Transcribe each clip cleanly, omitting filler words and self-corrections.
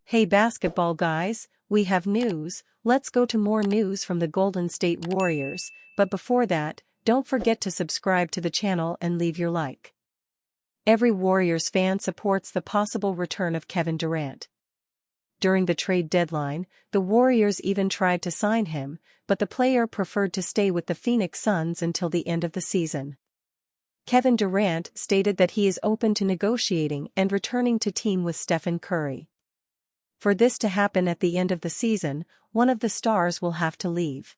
Hey basketball guys, we have news. Let's go to more news from the Golden State Warriors, but before that, don't forget to subscribe to the channel and leave your like. Every Warriors fan supports the possible return of Kevin Durant. During the trade deadline, the Warriors even tried to sign him, but the player preferred to stay with the Phoenix Suns until the end of the season. Kevin Durant stated that he is open to negotiating and returning to team with Stephen Curry. For this to happen at the end of the season, one of the stars will have to leave.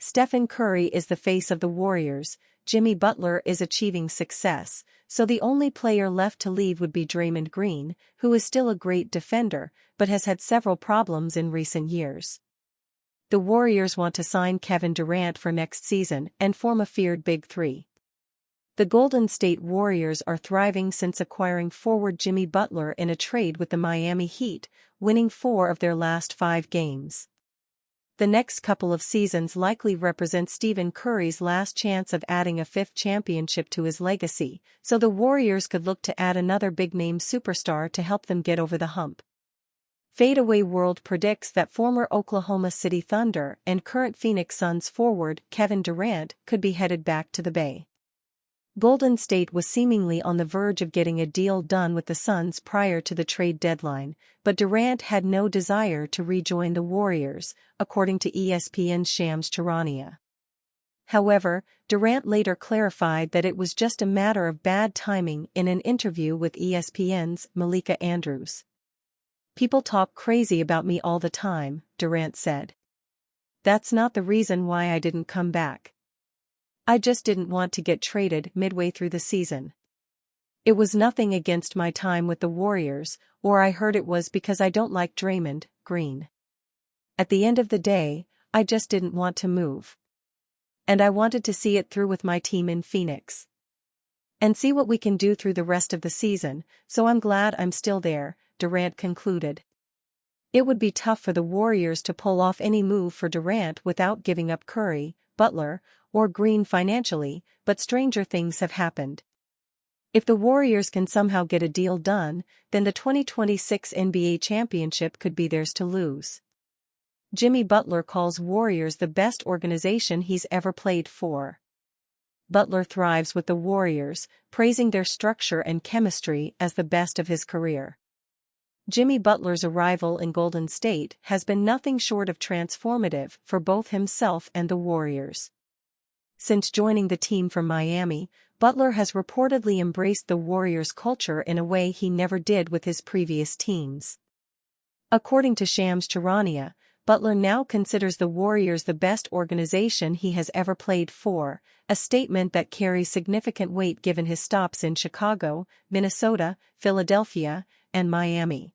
Stephen Curry is the face of the Warriors, Jimmy Butler is achieving success, so the only player left to leave would be Draymond Green, who is still a great defender, but has had several problems in recent years. The Warriors want to sign Kevin Durant for next season and form a feared Big Three. The Golden State Warriors are thriving since acquiring forward Jimmy Butler in a trade with the Miami Heat, winning 4 of their last 5 games. The next couple of seasons likely represent Stephen Curry's last chance of adding a 5th championship to his legacy, so the Warriors could look to add another big-name superstar to help them get over the hump. Fadeaway World predicts that former Oklahoma City Thunder and current Phoenix Suns forward Kevin Durant could be headed back to the Bay. Golden State was seemingly on the verge of getting a deal done with the Suns prior to the trade deadline, but Durant had no desire to rejoin the Warriors, according to ESPN's Shams Charania. However, Durant later clarified that it was just a matter of bad timing in an interview with ESPN's Malika Andrews. "People talk crazy about me all the time," Durant said. "That's not the reason why I didn't come back. I just didn't want to get traded midway through the season. It was nothing against my time with the Warriors, or I heard it was because I don't like Draymond Green. At the end of the day, I just didn't want to move. And I wanted to see it through with my team in Phoenix. And see what we can do through the rest of the season, so I'm glad I'm still there," Durant concluded. It would be tough for the Warriors to pull off any move for Durant without giving up Curry, Butler, or Green financially, but stranger things have happened. If the Warriors can somehow get a deal done, then the 2026 NBA championship could be theirs to lose. Jimmy Butler calls Warriors the best organization he's ever played for. Butler thrives with the Warriors, praising their structure and chemistry as the best of his career. Jimmy Butler's arrival in Golden State has been nothing short of transformative for both himself and the Warriors. Since joining the team from Miami, Butler has reportedly embraced the Warriors' culture in a way he never did with his previous teams. According to Shams Charania, Butler now considers the Warriors the best organization he has ever played for, a statement that carries significant weight given his stops in Chicago, Minnesota, Philadelphia, and Miami.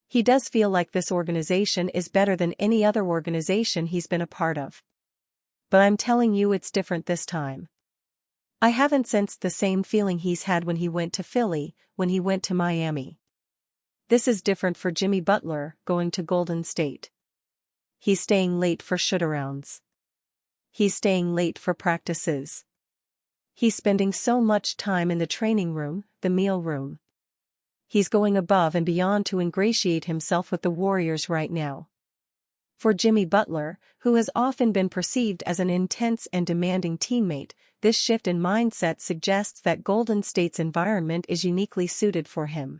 He does feel like this organization is better than any other organization he's been a part of. But I'm telling you it's different this time. I haven't sensed the same feeling he's had when he went to Philly, when he went to Miami. This is different for Jimmy Butler, going to Golden State. He's staying late for shootarounds. He's staying late for practices. He's spending so much time in the training room, the meal room. He's going above and beyond to ingratiate himself with the Warriors right now. For Jimmy Butler, who has often been perceived as an intense and demanding teammate, this shift in mindset suggests that Golden State's environment is uniquely suited for him.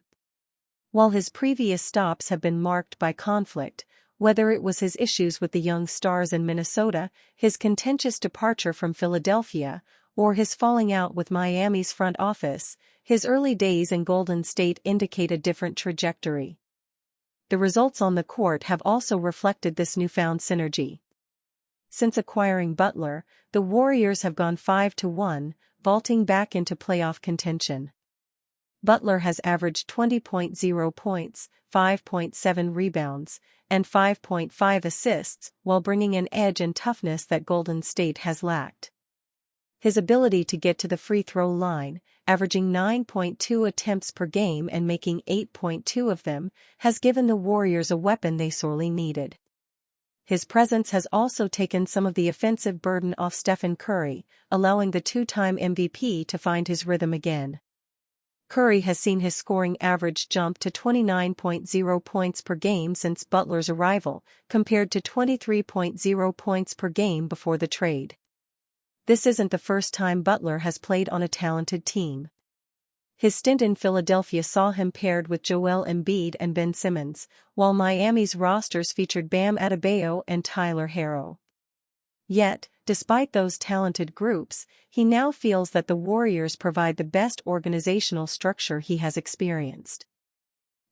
While his previous stops have been marked by conflict, whether it was his issues with the young stars in Minnesota, his contentious departure from Philadelphia, or his falling out with Miami's front office, his early days in Golden State indicate a different trajectory. The results on the court have also reflected this newfound synergy. Since acquiring Butler, the Warriors have gone 5-1, vaulting back into playoff contention. Butler has averaged 20.0 points, 5.7 rebounds, and 5.5 assists, while bringing an edge and toughness that Golden State has lacked. His ability to get to the free throw line, averaging 9.2 attempts per game and making 8.2 of them, has given the Warriors a weapon they sorely needed. His presence has also taken some of the offensive burden off Stephen Curry, allowing the two-time MVP to find his rhythm again. Curry has seen his scoring average jump to 29.0 points per game since Butler's arrival, compared to 23.0 points per game before the trade. This isn't the first time Butler has played on a talented team. His stint in Philadelphia saw him paired with Joel Embiid and Ben Simmons, while Miami's rosters featured Bam Adebayo and Tyler Herro. Yet, despite those talented groups, he now feels that the Warriors provide the best organizational structure he has experienced.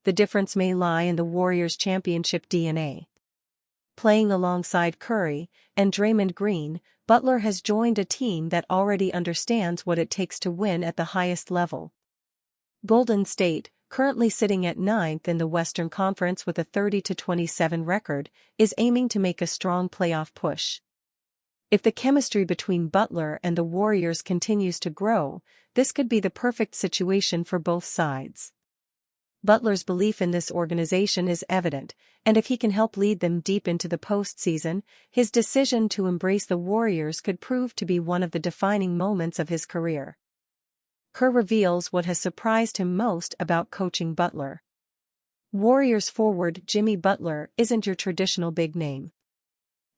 The difference may lie in the Warriors' championship DNA. Playing alongside Curry and Draymond Green, Butler has joined a team that already understands what it takes to win at the highest level. Golden State, currently sitting at 9th in the Western Conference with a 30-27 record, is aiming to make a strong playoff push. If the chemistry between Butler and the Warriors continues to grow, this could be the perfect situation for both sides. Butler's belief in this organization is evident, and if he can help lead them deep into the postseason, his decision to embrace the Warriors could prove to be one of the defining moments of his career. Kerr reveals what has surprised him most about coaching Butler. Warriors forward Jimmy Butler isn't your traditional big name.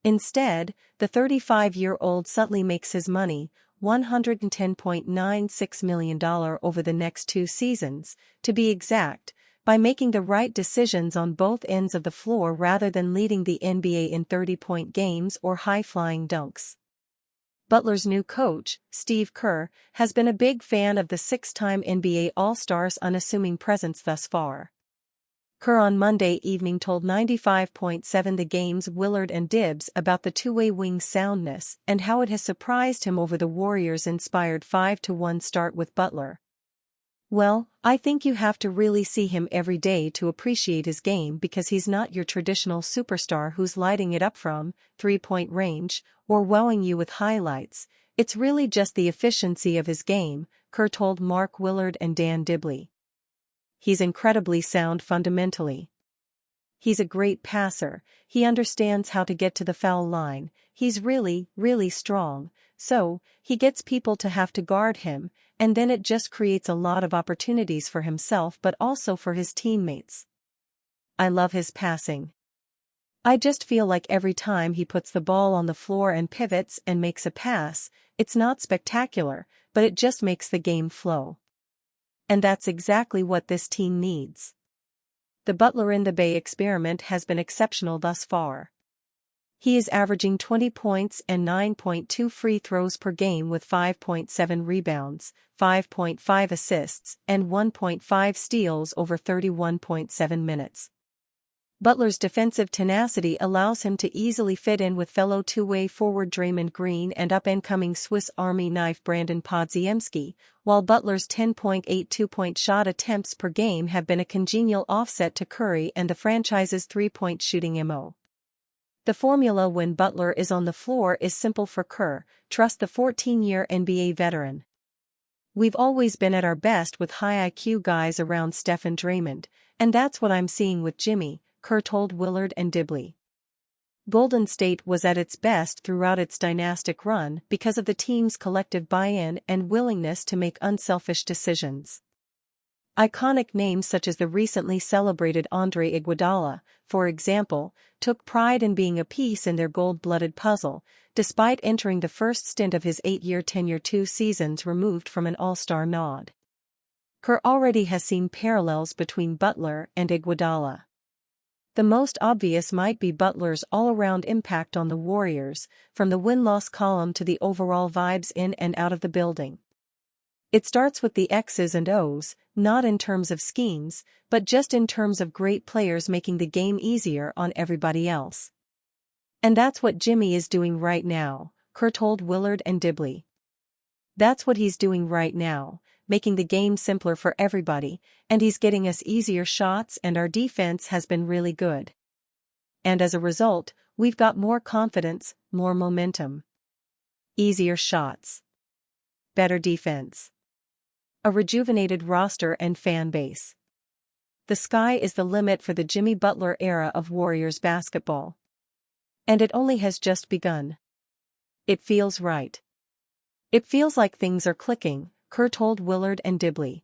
Instead, the 35-year-old subtly makes his money, $110.96 million over the next 2 seasons, to be exact, by making the right decisions on both ends of the floor rather than leading the NBA in 30-point games or high-flying dunks. Butler's new coach, Steve Kerr, has been a big fan of the 6-time NBA All-Star's unassuming presence thus far. Kerr on Monday evening told 95.7 The Game's Willard and Dibbs about the two-way wing's soundness and how it has surprised him over the Warriors-inspired 5-1 start with Butler. "Well, I think you have to really see him every day to appreciate his game because he's not your traditional superstar who's lighting it up from 3-point range or wowing you with highlights. It's really just the efficiency of his game," Kerr told Mark Willard and Dan Dibley. "He's incredibly sound fundamentally. He's a great passer, he understands how to get to the foul line, he's really, really strong, so he gets people to have to guard him, and then it just creates a lot of opportunities for himself but also for his teammates. I love his passing. I just feel like every time he puts the ball on the floor and pivots and makes a pass, it's not spectacular, but it just makes the game flow. And that's exactly what this team needs." The Butler in the Bay experiment has been exceptional thus far. He is averaging 20 points and 9.2 free throws per game with 5.7 rebounds, 5.5 assists, and 1.5 steals over 31.7 minutes. Butler's defensive tenacity allows him to easily fit in with fellow two-way forward Draymond Green and up-and-coming Swiss Army knife Brandon Podziemski, while Butler's 10.8 two-point shot attempts per game have been a congenial offset to Curry and the franchise's three-point shooting MO. The formula when Butler is on the floor is simple for Kerr: trust the 14-year NBA veteran. "We've always been at our best with high IQ guys around Steph and Draymond, and that's what I'm seeing with Jimmy," Kerr told Willard and Dibley. Golden State was at its best throughout its dynastic run because of the team's collective buy-in and willingness to make unselfish decisions. Iconic names such as the recently celebrated Andre Iguodala, for example, took pride in being a piece in their gold-blooded puzzle, despite entering the first stint of his 8-year tenure 2 seasons removed from an All-Star nod. Kerr already has seen parallels between Butler and Iguodala. The most obvious might be Butler's all-around impact on the Warriors, from the win-loss column to the overall vibes in and out of the building. It starts with the X's and O's, not in terms of schemes, but just in terms of great players making the game easier on everybody else. "And that's what Jimmy is doing right now," Kerr told Willard and Dibley. "That's what he's doing right now, making the game simpler for everybody, and he's getting us easier shots and our defense has been really good. And as a result, we've got more confidence, more momentum. Easier shots. Better defense. A rejuvenated roster and fan base. The sky is the limit for the Jimmy Butler era of Warriors basketball." And it only has just begun. It feels right. It feels like things are clicking, Kerr told Willard and Dibley.